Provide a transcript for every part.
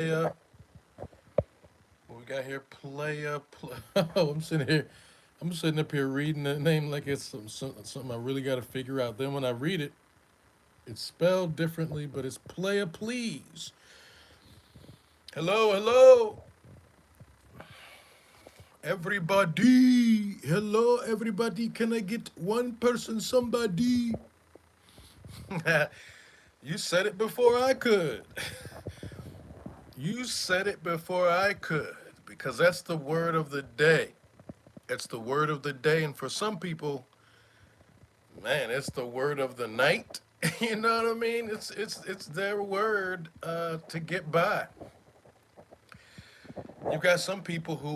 What we got here? Oh, I'm sitting up here reading the name like it's something I really got to figure out. Then when I read it, it's spelled differently, but it's playa please. Hello, hello, everybody. Hello, everybody. Can I get one person, somebody? You said it before I could. You said it before I could, because that's the word of the day. It's the word of the day, and for some people, man, it's the word of the night. You know what I mean? It's their word to get by. You've got some people who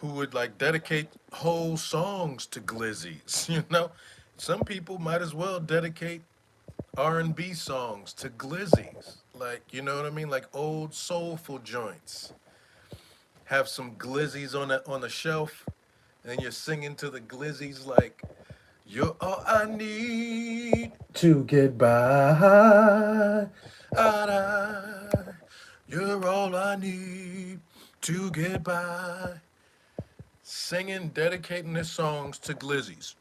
would like dedicate whole songs to glizzies. You know, some people might as well dedicate R&B songs to glizzies. Like, you know what I mean? Like old soulful joints. Have some glizzies on the shelf, and you're singing to the glizzies like, "You're all I need to get by. Ah, you're all I need to get by." Singing, dedicating their songs to glizzies.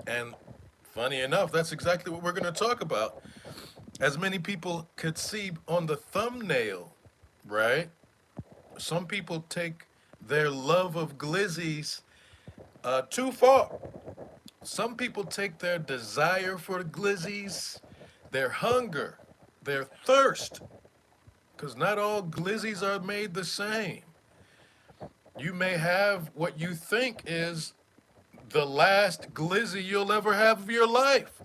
And funny enough, that's exactly what we're going to talk about. As many people could see on the thumbnail, right? Some people take their love of glizzies too far. Some people take their desire for glizzies, their hunger, their thirst, because not all glizzies are made the same. You may have what you think is the last glizzy you'll ever have of your life,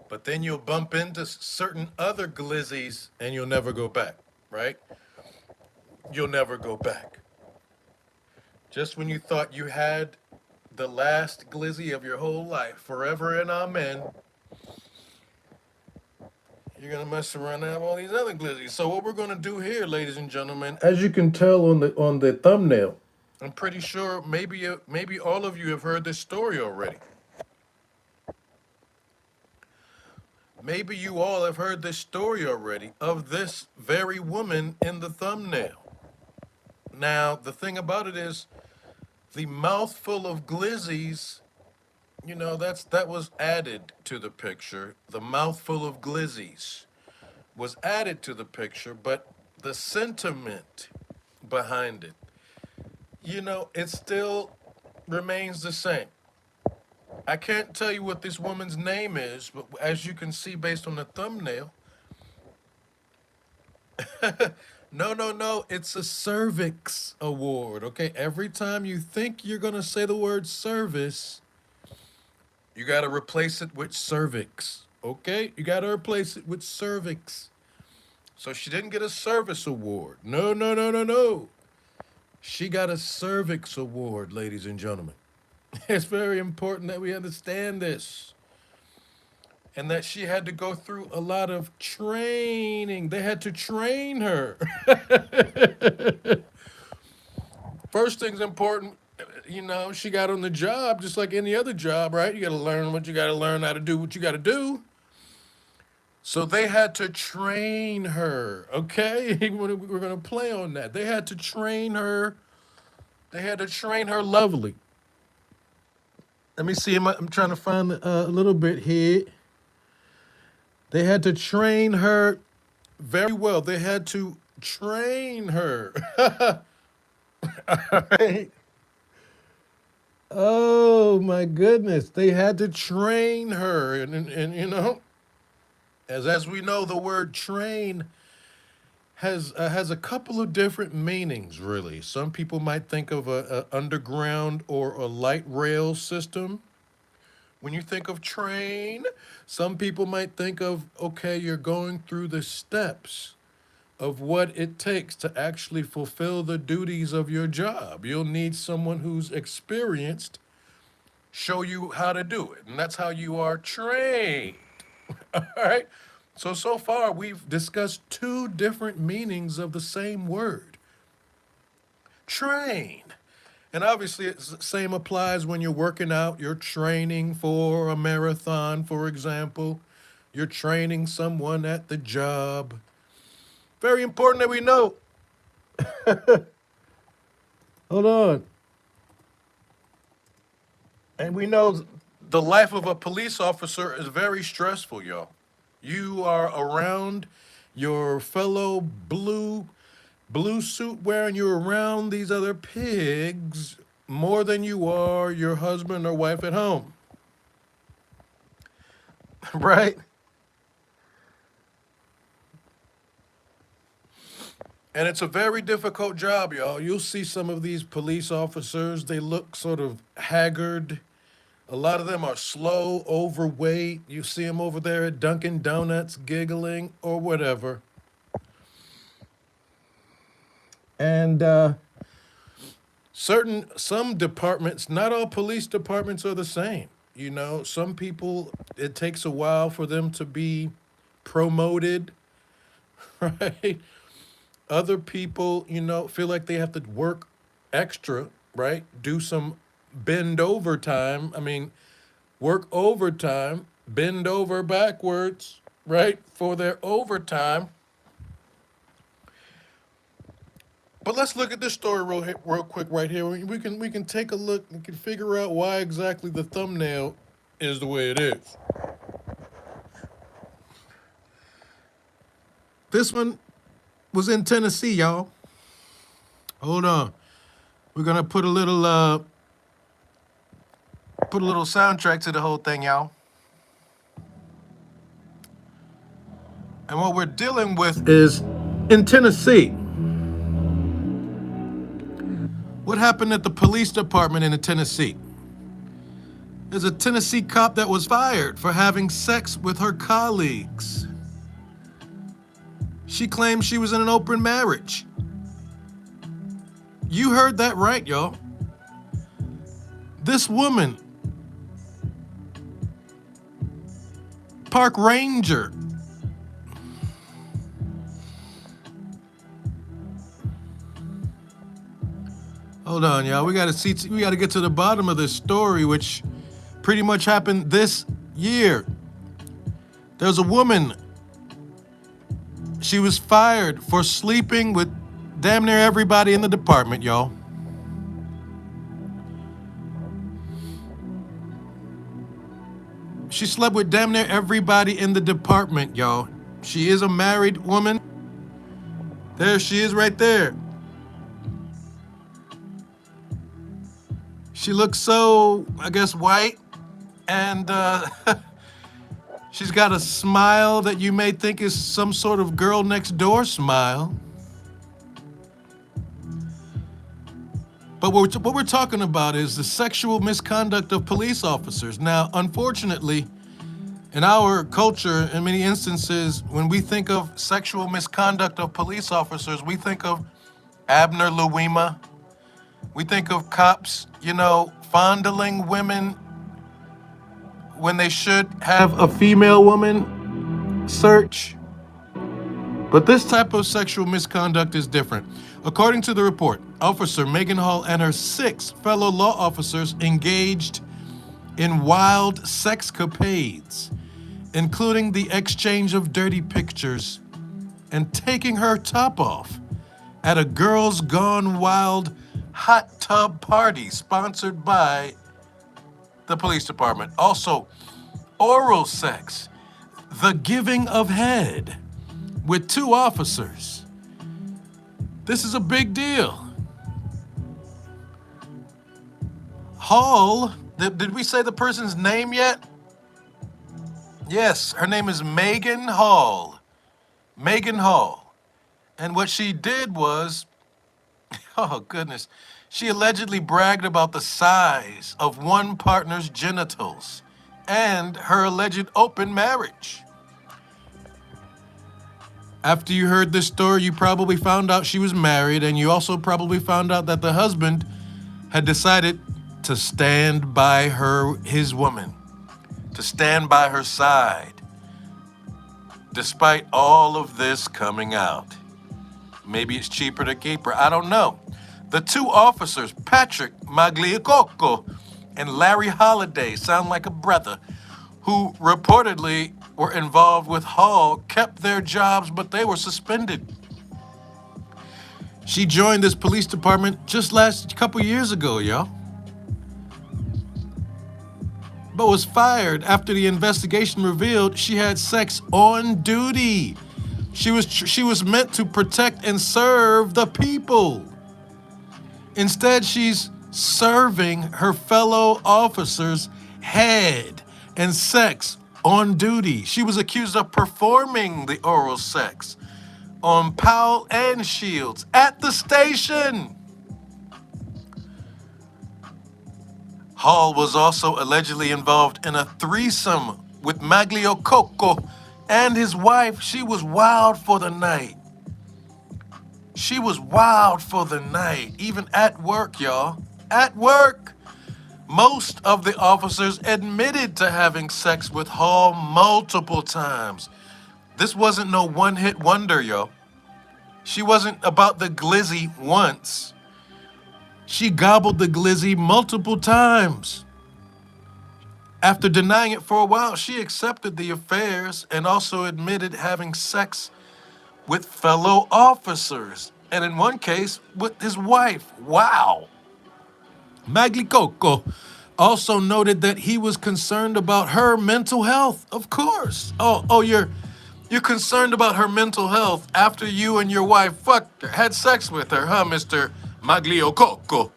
but then you'll bump into certain other glizzies and you'll never go back, right? You'll never go back. Just when you thought you had the last glizzy of your whole life, forever and amen, you're gonna mess around and have all these other glizzies. So what we're gonna do here, ladies and gentlemen, as you can tell on the thumbnail, I'm pretty sure maybe all of you have heard this story already. Maybe you all have heard this story already of this very woman in the thumbnail. Now, the thing about it is, the mouthful of glizzies, that was added to the picture. The mouthful of glizzies was added to the picture, but the sentiment behind it, it still remains the same. I can't tell you what this woman's name is, but as you can see based on the thumbnail, no, no, no, it's a cervix award, okay? Every time you think you're going to say the word service, you got to replace it with cervix, okay? You got to replace it with cervix. So she didn't get a service award. No, no, no, no, no. She got a cervix award, ladies and gentlemen. It's very important that we understand this. And that she had to go through a lot of training. They had to train her. First thing's important, she got on the job just like any other job, right? You got to learn what you got to learn, how to do what you got to do. So they had to train her, okay? We're going to play on that. They had to train her. They had to train her lovely. Let me see. I'm trying to find a little bit here. They had to train her very well. They had to train her. Right? Oh my goodness. They had to train her. And as we know, the word train has a couple of different meanings, really. Some people might think of a underground or a light rail system. When you think of train, some people might think of, okay, you're going through the steps of what it takes to actually fulfill the duties of your job. You'll need someone who's experienced show you how to do it. And that's how you are trained. All right. So far, we've discussed two different meanings of the same word, train. And obviously, it's the same applies when you're working out, you're training for a marathon, for example. You're training someone at the job. Very important that we know. Hold on. And we know the life of a police officer is very stressful, y'all. You are around your fellow blue suit wearing, you're around these other pigs more than you are your husband or wife at home. Right? And it's a very difficult job, y'all. You'll see some of these police officers, they look sort of haggard. A lot of them are slow, overweight. You see them over there at Dunkin' Donuts giggling or whatever. And some departments, not all police departments are the same. You know, some people, it takes a while for them to be promoted, right? Other people, feel like they have to work extra, right? Do some bend over time. I mean, work overtime, bend over backwards, right? For their overtime. But let's look at this story real quick right here. We can take a look. We can figure out why exactly the thumbnail is the way it is. This one was in Tennessee, y'all. Hold on. We're gonna put a little soundtrack to the whole thing, y'all. And what we're dealing with is in Tennessee. What happened at the police department in Tennessee? There's a Tennessee cop that was fired for having sex with her colleagues. She claimed she was in an open marriage. You heard that right, y'all. This woman, park ranger, hold on, y'all. We gotta get to the bottom of this story, which pretty much happened this year. There's a woman. She was fired for sleeping with damn near everybody in the department, y'all. She slept with damn near everybody in the department, y'all. She is a married woman. There she is right there. She looks so, I guess, white. And she's got a smile that you may think is some sort of girl next door smile. But what we're talking about is the sexual misconduct of police officers. Now, unfortunately, in our culture, in many instances, when we think of sexual misconduct of police officers, we think of Abner Louima. We think of cops, fondling women when they should have a female woman search. But this type of sexual misconduct is different. According to the report, Officer Megan Hall and her 6 fellow law officers engaged in wild sexcapades, including the exchange of dirty pictures and taking her top off at a Girls Gone Wild hot tub party sponsored by the police department. Also, oral sex, the giving of head with 2 officers. This is a big deal. Hall, did we say the person's name yet? Yes, her name is Megan Hall. Megan Hall. And what she did was, oh goodness, she allegedly bragged about the size of one partner's genitals and her alleged open marriage. After you heard this story, you probably found out she was married, and you also probably found out that the husband had decided to stand by his woman, to stand by her side, despite all of this coming out. Maybe it's cheaper to keep her, I don't know. The 2 officers, Patrick Magliocco and Larry Holiday, sound like a brother, who reportedly were involved with Hall kept their jobs, but they were suspended. She joined this police department just last couple years ago, y'all, but was fired after the investigation revealed she had sex on duty. She was meant to protect and serve the people. Instead, she's serving her fellow officers head and sex on duty. She was accused of performing the oral sex on Powell and Shields at the station. Hall was also allegedly involved in a threesome with Magliococo and his wife. She was wild for the night. She was wild for the night, even at work, y'all. At work. Most of the officers admitted to having sex with Hall multiple times. This wasn't no one-hit wonder, yo. She wasn't about the glizzy once. She gobbled the glizzy multiple times. After denying it for a while, she accepted the affairs and also admitted having sex with fellow officers, and in one case, with his wife. Wow. Maglicoco also noted that he was concerned about her mental health. Of course. You're concerned about her mental health after you and your wife fucked her, had sex with her, huh, Mr. Magliococo?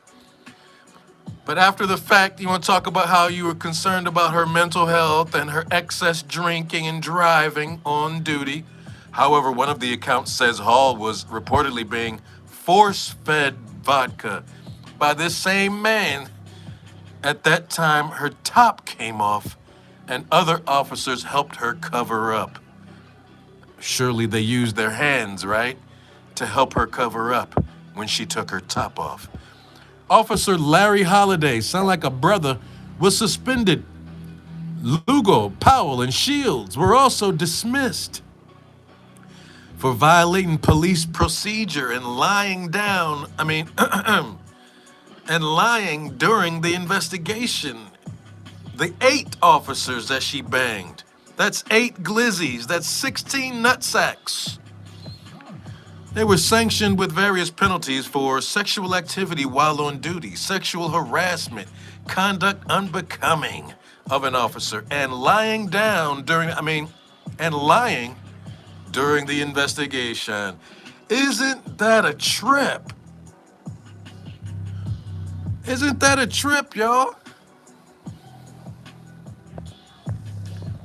But after the fact, you want to talk about how you were concerned about her mental health and her excess drinking and driving on duty. However, one of the accounts says Hall was reportedly being force-fed vodka by this same man. At that time, her top came off, and other officers helped her cover up. Surely they used their hands, right, to help her cover up when she took her top off. Officer Larry Holliday, sound like a brother, was suspended. Lugo, Powell, and Shields were also dismissed for violating police procedure and lying and lying during the investigation. The 8 officers that she banged, that's 8 glizzies, that's 16 nutsacks. They were sanctioned with various penalties for sexual activity while on duty, sexual harassment, conduct unbecoming of an officer, and lying during the investigation. Isn't that a trip? Isn't that a trip, y'all?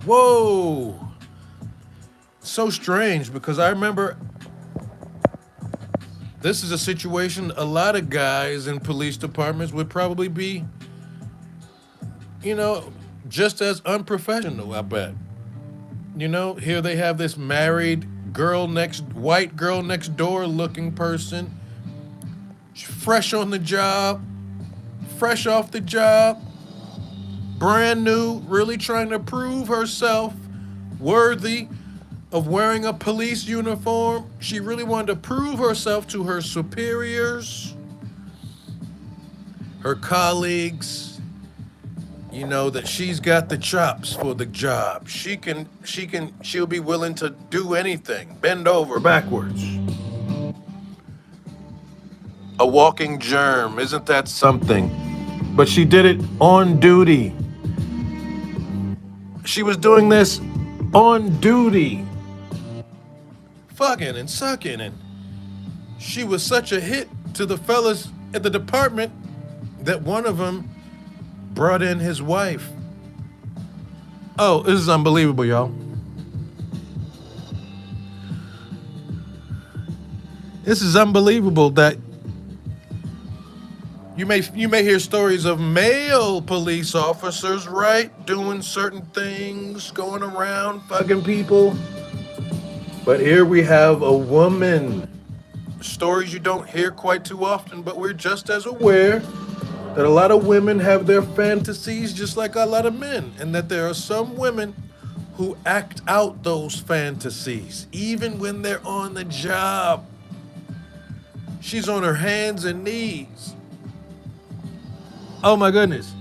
Whoa. So strange, because I remember this is a situation a lot of guys in police departments would probably be, just as unprofessional, I bet. Here they have this married white girl next door looking person, fresh on the job, fresh off the job, brand new, really trying to prove herself worthy of wearing a police uniform. She really wanted to prove herself to her superiors, her colleagues, that she's got the chops for the job. She'll be willing to do anything, bend over backwards. A walking germ, isn't that something? But she did it on duty. She was doing this on duty. Fucking and sucking, and she was such a hit to the fellas at the department that one of them brought in his wife. Oh, this is unbelievable, y'all. This is unbelievable that you may hear stories of male police officers, right, doing certain things, going around fucking people. But here we have a woman. Stories you don't hear quite too often, but we're just as aware that a lot of women have their fantasies just like a lot of men, and that there are some women who act out those fantasies, even when they're on the job. She's on her hands and knees. Oh my goodness.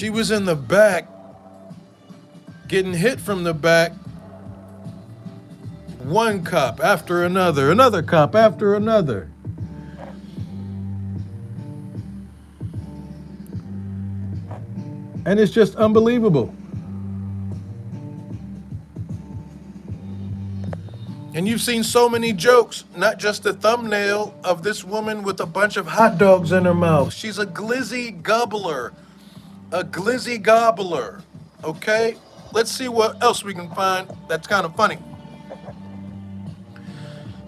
She was in the back, getting hit from the back. One cop after another, another cop after another. And it's just unbelievable. And you've seen so many jokes, not just the thumbnail of this woman with a bunch of hot dogs in her mouth. She's a glizzy gobbler. A glizzy gobbler. Okay? Let's see what else we can find that's kind of funny.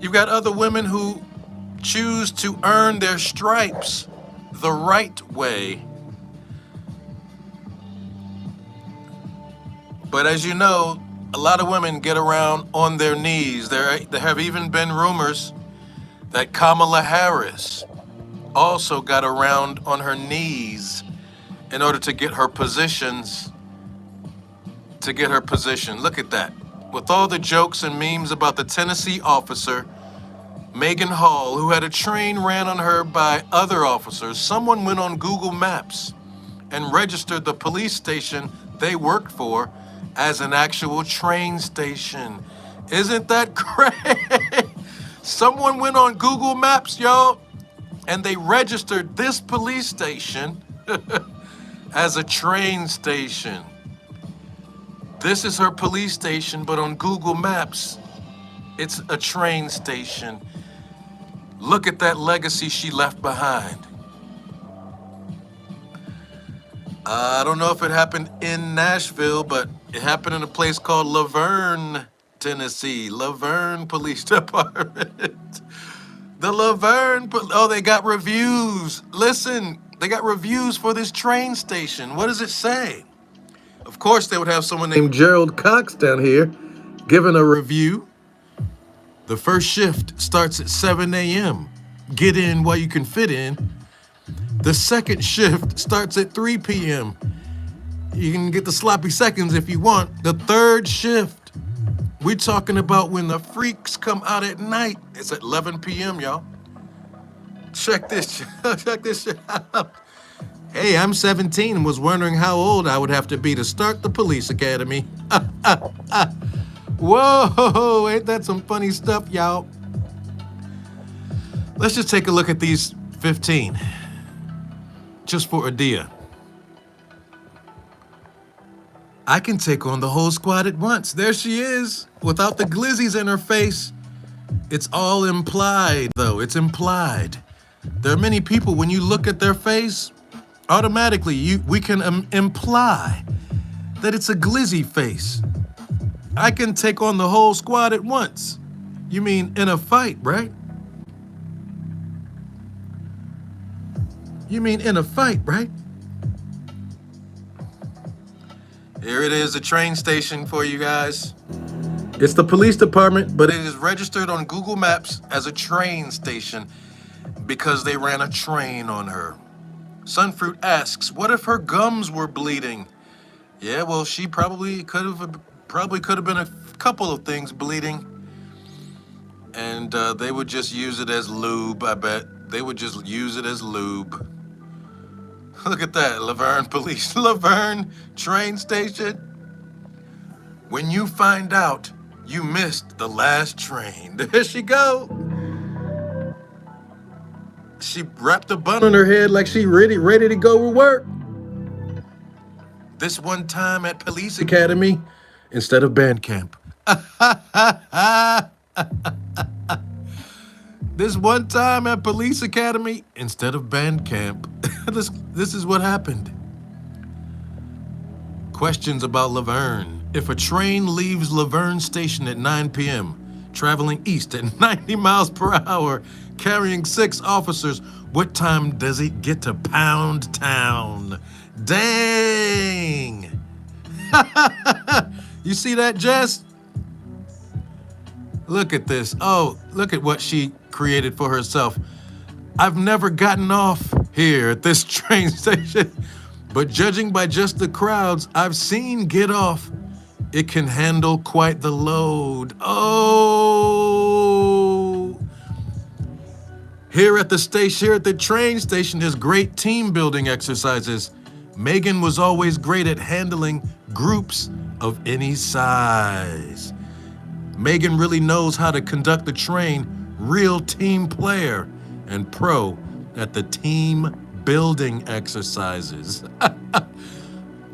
You've got other women who choose to earn their stripes the right way. But as you know, a lot of women get around on their knees. There have even been rumors that Kamala Harris also got around on her knees in order to get her positions. Look at that. With all the jokes and memes about the Tennessee officer, Megan Hall, who had a train ran on her by other officers, someone went on Google Maps and registered the police station they worked for as an actual train station. Isn't that great? Someone went on Google Maps, y'all, and they registered this police station as a train station. This is her police station, but on Google Maps, it's a train station. Look at that legacy she left behind. I don't know if it happened in Nashville, but it happened in a place called Laverne, Tennessee. Laverne Police Department. The Laverne, they got reviews. Listen, they got reviews for this train station. What does it say? Of course, they would have someone named Gerald Cox down here giving a review. The first shift starts at 7 a.m. Get in while you can fit in. The second shift starts at 3 p.m. You can get the sloppy seconds if you want. The third shift, we're talking about when the freaks come out at night. It's at 11 p.m., y'all. Check this shit out. Hey, I'm 17 and was wondering how old I would have to be to start the police academy. Whoa, ain't that some funny stuff, y'all? Let's just take a look at these 15. Just for Adia. I can take on the whole squad at once. There she is, without the glizzies in her face. It's all implied, though. It's implied. There are many people, when you look at their face, automatically we can imply that it's a glizzy face. I can take on the whole squad at once. You mean in a fight, right? You mean in a fight, right? Here it is, the train station for you guys. It's the police department, but it is registered on Google Maps as a train station because they ran a train on her. Sunfruit asks, what if her gums were bleeding? Yeah, well, she probably could have been a couple of things bleeding. And they would just use it as lube, I bet. They would just use it as lube. Look at that, Laverne Police, Laverne train station. When you find out you missed the last train, there she go. She wrapped a bun on her head like she ready to go to work. This one time at Police Academy instead of band camp. This one time at Police Academy instead of band camp. This is what happened. Questions about Laverne. If a train leaves Laverne Station at 9 p.m., traveling east at 90 miles per hour, carrying 6 officers, what time does it get to Pound Town? Dang! You see that, Jess? Look at this. Oh, look at what she created for herself. I've never gotten off here at this train station, but judging by just the crowds I've seen get off, it can handle quite the load. Oh! Here at the train station, there's great team building exercises. Megan was always great at handling groups of any size. Megan really knows how to conduct the train, real team player and pro at the team building exercises.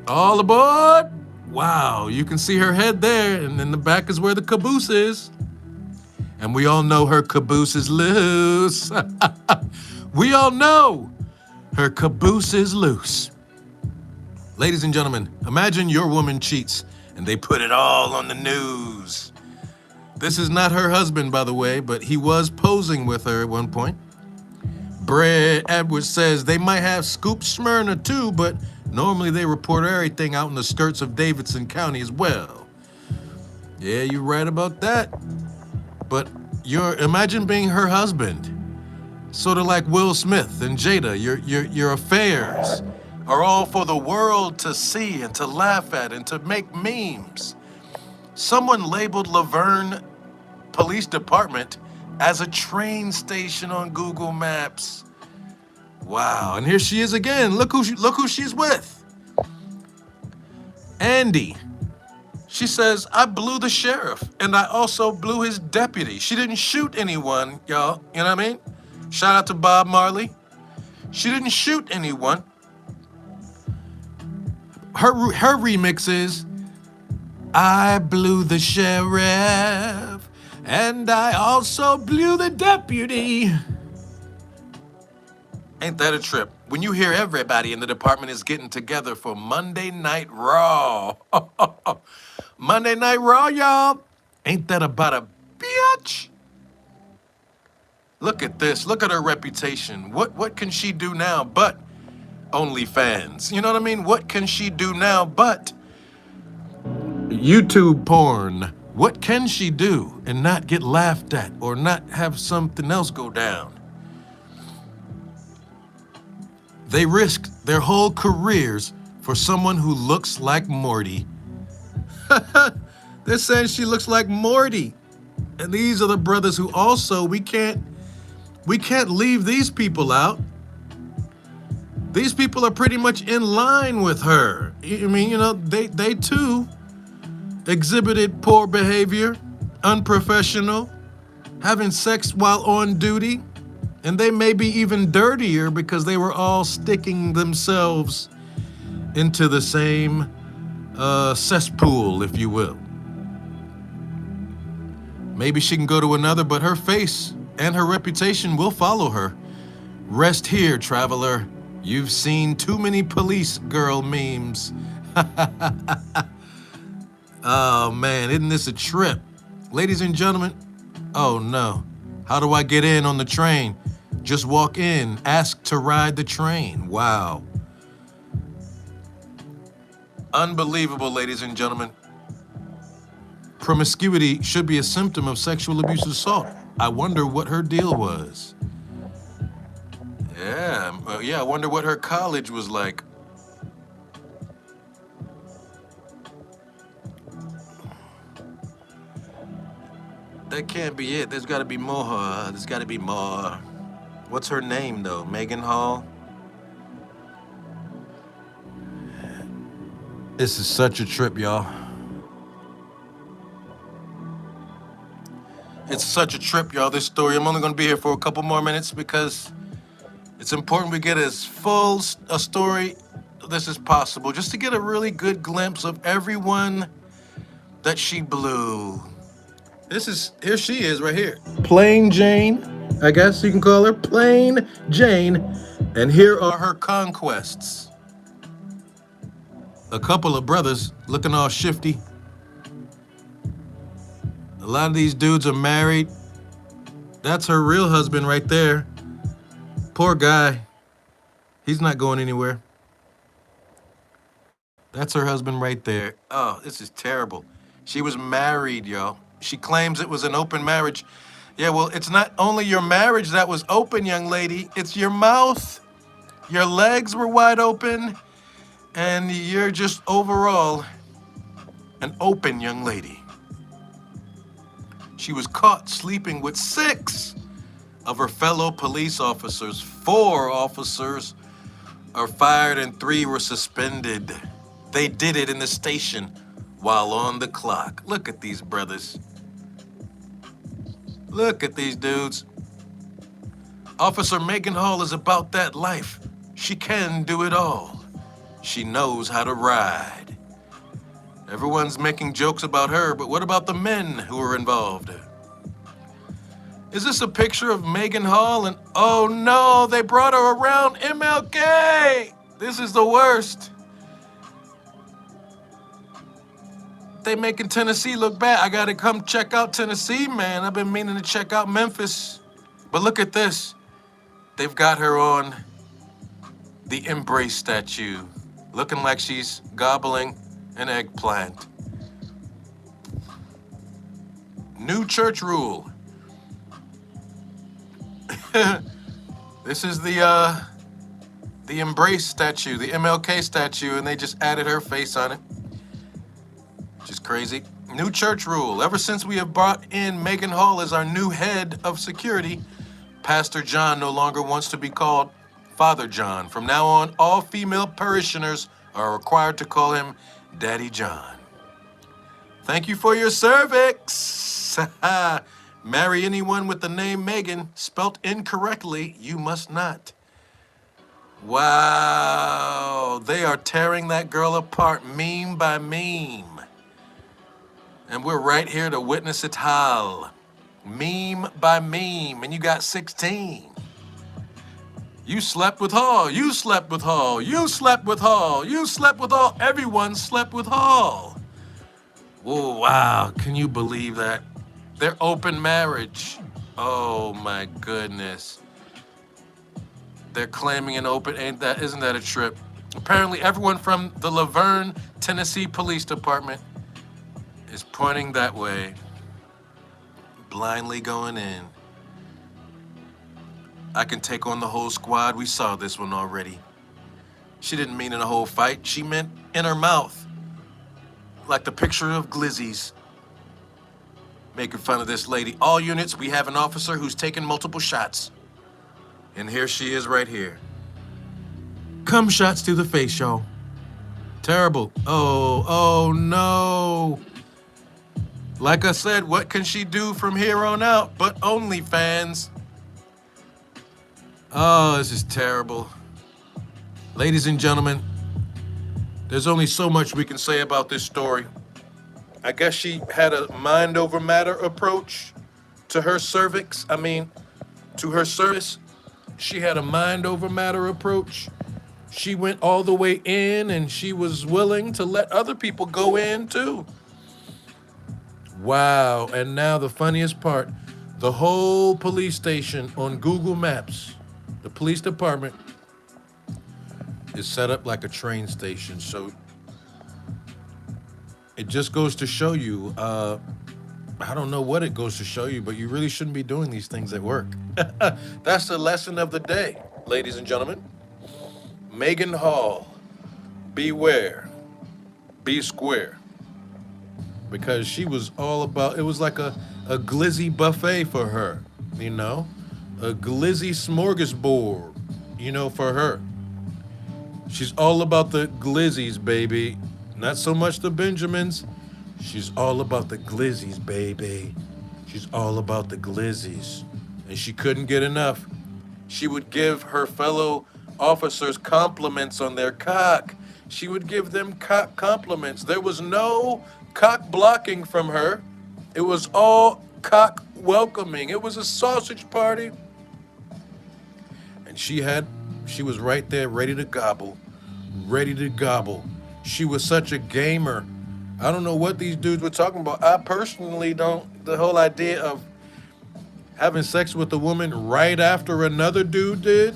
All aboard! Wow, you can see her head there, and in the back is where the caboose is. And we all know her caboose is loose. We all know her caboose is loose. Ladies and gentlemen, imagine your woman cheats and they put it all on the news. This is not her husband, by the way, but he was posing with her at one point. Brad Edwards says they might have Scoop Smyrna too, but normally they report everything out in the skirts of Davidson County as well. Yeah, you're right about that. But imagine being her husband. Sort of like Will Smith and Jada. Your affairs are all for the world to see and to laugh at and to make memes. Someone labeled Laverne Police Department as a train station on Google Maps. Wow, and here she is again. Look who she's with. Andy. She says, I blew the sheriff, and I also blew his deputy. She didn't shoot anyone, y'all. You know what I mean? Shout out to Bob Marley. She didn't shoot anyone. Her remix is, I blew the sheriff, and I also blew the deputy. Ain't that a trip? When you hear everybody in the department is getting together for Monday Night Raw. Monday Night Raw, y'all. Ain't that about a bitch? Look at this. Look at her reputation. What can she do now but OnlyFans? You know what I mean? What can she do now but YouTube porn? What can she do and not get laughed at or not have something else go down? They risked their whole careers for someone who looks like Morty. They're saying she looks like Morty. And these are the brothers who also, we can't leave these people out. These people are pretty much in line with her. I mean, you know, they too exhibited poor behavior, unprofessional, having sex while on duty, and they may be even dirtier because they were all sticking themselves into the same cesspool, if you will. Maybe she can go to another, but her face and her reputation will follow her. Rest here, traveler. You've seen too many police girl memes. Oh man, isn't this a trip? Ladies and gentlemen, oh no. How do I get in on the train? Just walk in, ask to ride the train. Wow. Unbelievable, ladies and gentlemen. Promiscuity should be a symptom of sexual abuse assault. I wonder what her deal was. Yeah, I wonder what her college was like. That can't be it. There's got to be more. There's got to be more. What's her name, though? Megan Hall? This is such a trip, y'all. It's such a trip, y'all, this story. I'm only going to be here for a couple more minutes because it's important we get as full a story this as possible, just to get a really good glimpse of everyone that she blew. Here she is right here. Plain Jane, I guess you can call her Plain Jane. And here are her conquests. A couple of brothers looking all shifty. A lot of these dudes are married. That's her real husband right there. Poor guy. He's not going anywhere. That's her husband right there. Oh, this is terrible. She was married, y'all. She claims it was an open marriage. Yeah, well, it's not only your marriage that was open, young lady. It's your mouth. Your legs were wide open. And you're just overall an open young lady. She was caught sleeping with 6 of her fellow police officers. 4 officers are fired and 3 were suspended. They did it in the station while on the clock. Look at these brothers. Look at these dudes. Officer Megan Hall is about that life. She can do it all. She knows how to ride. Everyone's making jokes about her, but what about the men who are involved? Is this a picture of Megan Hall? And oh no, they brought her around MLK. This is the worst. They making Tennessee look bad. I gotta come check out Tennessee, man. I've been meaning to check out Memphis. But look at this. They've got her on the Embrace statue, looking like she's gobbling an eggplant. New church rule. This is the Embrace statue, the MLK statue, and they just added her face on it. Which is crazy. New church rule. Ever since we have brought in Megan Hall as our new head of security, Pastor John no longer wants to be called Father John. From now on, all female parishioners are required to call him Daddy John. Thank you for your cervix. Marry anyone with the name Megan, spelt incorrectly, you must not. Wow, they are tearing that girl apart meme by meme. And we're right here to witness it all. Meme by meme, and you got 16. You slept with Hall, you slept with Hall, you slept with Hall, you slept with Hall, everyone slept with Hall. Whoa, wow, can you believe that? Their open marriage. Oh my goodness. They're claiming an open, isn't that a trip? Apparently everyone from the Laverne, Tennessee Police Department is pointing that way, blindly going in. I can take on the whole squad. We saw this one already. She didn't mean in a whole fight. She meant in her mouth, like the picture of Glizzy's. Making fun of this lady. All units, we have an officer who's taken multiple shots. And here she is right here. Cum shots to the face, y'all. Terrible. Oh no. Like I said, what can she do from here on out but OnlyFans? Oh, this is terrible. Ladies and gentlemen, there's only so much we can say about this story. I guess she had a mind over matter approach to her cervix. To her service. She had a mind over matter approach. She went all the way in and she was willing to let other people go in too. Wow, and now the funniest part, the whole police station on Google Maps, the police department is set up like a train station. So it just goes to show you, I don't know what it goes to show you, but you really shouldn't be doing these things at work. That's the lesson of the day, ladies and gentlemen. Megan Hall, beware, be square. Because she was all about, it was like a glizzy buffet for her, you know? A glizzy smorgasbord, for her. She's all about the glizzies, baby. Not so much the Benjamins. She's all about the glizzies, baby. She's all about the glizzies. And she couldn't get enough. She would give her fellow officers compliments on their cock. She would give them cock compliments. There was no cock blocking from her. It was all cock welcoming. It was a sausage party. And she was right there ready to gobble. Ready to gobble. She was such a gamer. I don't know what these dudes were talking about. I personally don't. The whole idea of having sex with a woman right after another dude did,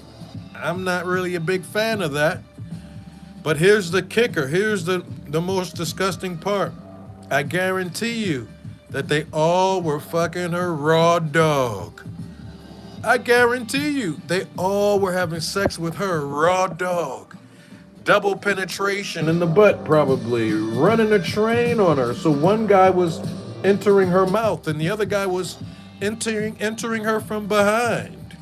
I'm not really a big fan of that. But here's the kicker. Here's the most disgusting part. I guarantee you that they all were fucking her raw dog. I guarantee you they all were having sex with her raw dog. Double penetration in the butt, probably. Running a train on her. So one guy was entering her mouth and the other guy was entering her from behind.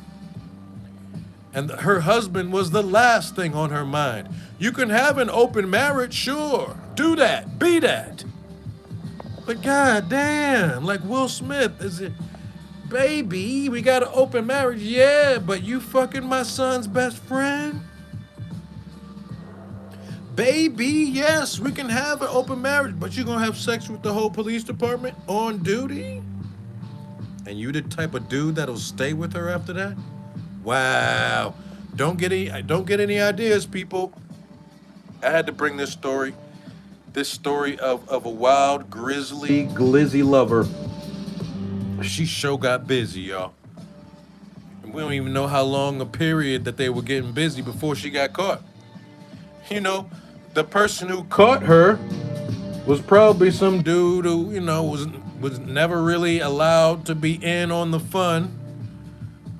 And her husband was the last thing on her mind. You can have an open marriage, sure. Do that. Be that. But god damn, like Will Smith, is it, baby, we got an open marriage, yeah, but you fucking my son's best friend? Baby, yes, we can have an open marriage, but you're gonna have sex with the whole police department on duty? And you the type of dude that'll stay with her after that? Wow. Don't get any ideas, people. I had to bring this story of a wild, grizzly, glizzy lover. She sure got busy, y'all. And we don't even know how long a period that they were getting busy before she got caught. You know, the person who caught her was probably some dude who, was never really allowed to be in on the fun.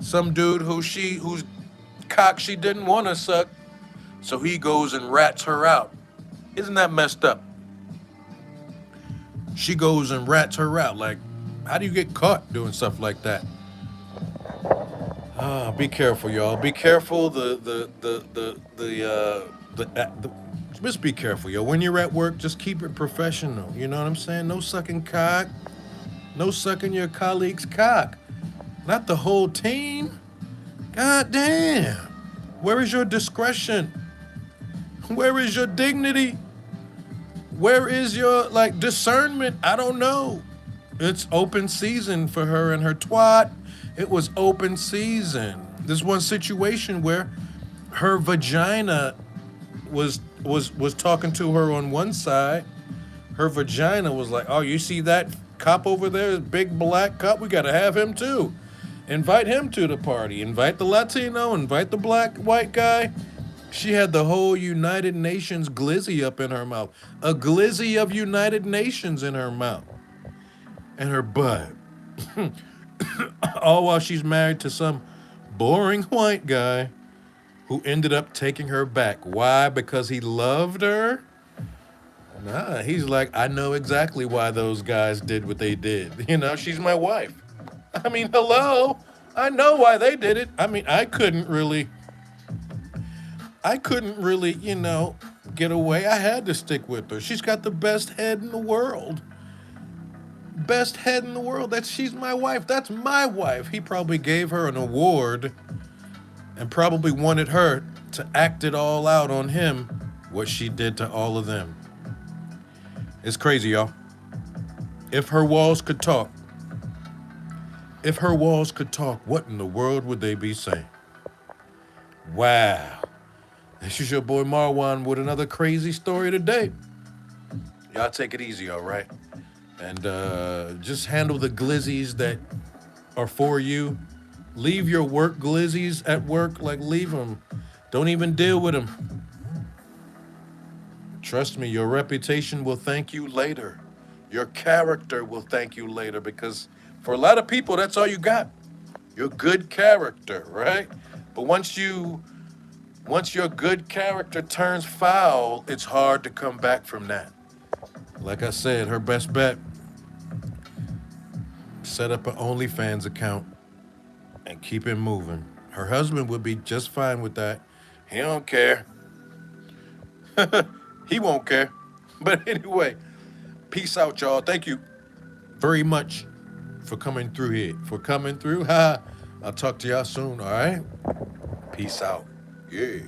Some dude whose cock she didn't want to suck, so he goes and rats her out. Isn't that messed up? She goes and rats her out. Like, how do you get caught doing stuff like that? Be careful, y'all. Be careful. Just be careful, yo. When you're at work, just keep it professional. You know what I'm saying? No sucking cock. No sucking your colleague's cock. Not the whole team. God damn. Where is your discretion? Where is your dignity? Where is your, discernment? I don't know. It's open season for her and her twat. It was open season. There's one situation where her vagina was talking to her on one side. Her vagina was like, oh, you see that cop over there, big black cop? We gotta have him too. Invite him to the party. Invite the Latino. Invite the black, white guy. She had the whole United Nations glizzy up in her mouth. A glizzy of United Nations in her mouth. And her butt. All while she's married to some boring white guy who ended up taking her back. Why? Because he loved her? Nah, he's like, I know exactly why those guys did what they did. She's my wife. I mean, hello? I know why they did it. I mean, I couldn't really, get away. I had to stick with her. She's got the best head in the world. Best head in the world. She's my wife. That's my wife. He probably gave her an award and probably wanted her to act it all out on him, what she did to all of them. It's crazy, y'all. If her walls could talk, what in the world would they be saying? Wow. This is your boy Marwan with another crazy story today. Y'all take it easy, all right? And just handle the glizzies that are for you. Leave your work glizzies at work, leave them. Don't even deal with them. Trust me, your reputation will thank you later. Your character will thank you later, because for a lot of people, that's all you got. Your good character, right? But once your good character turns foul, it's hard to come back from that. Like I said, her best bet, set up an OnlyFans account and keep it moving. Her husband would be just fine with that. He don't care. He won't care. But anyway, peace out, y'all. Thank you very much for coming through here. I'll talk to y'all soon, all right? Peace out. Yeah.